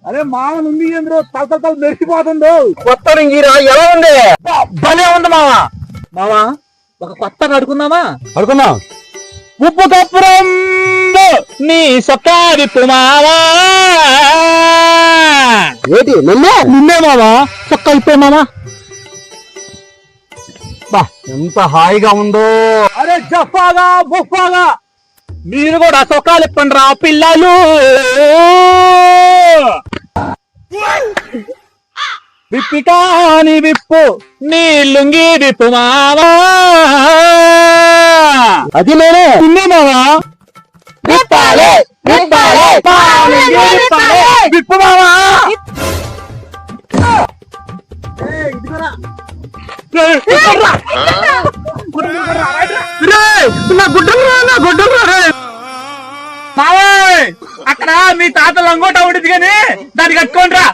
అరే మామ ఉంది ఏంద్రో తల మెరిసిపోతుందో. కొత్త రింగిరా ఎలా ఉంది? భలే ఉంది మామ. మామ ఒక కొత్త అడుకుందామా? అడుకుందాం. ఉప్పు కప్పురం నీ సొక్కా విప్పు మావా. ఏంటి నిన్నే మావా చొక్కా విప్పే మామా. బా ఎంత హాయిగా ఉందో. అరే జఫాగా బుఫాగా మీరు కూడా చొక్కాలు ఇప్పండి రా పిల్లలు. విప్పికాని విప్పు నీ లుంగి విప్పు మావా. అది నేనే నిన్నే మావా. విప్పాలి, విప్పాలి, విప్పు మావా. అక్కడ మీ తాత లంగోట ఉండిద్ది కానీ దాన్ని కట్టుకోండి రా.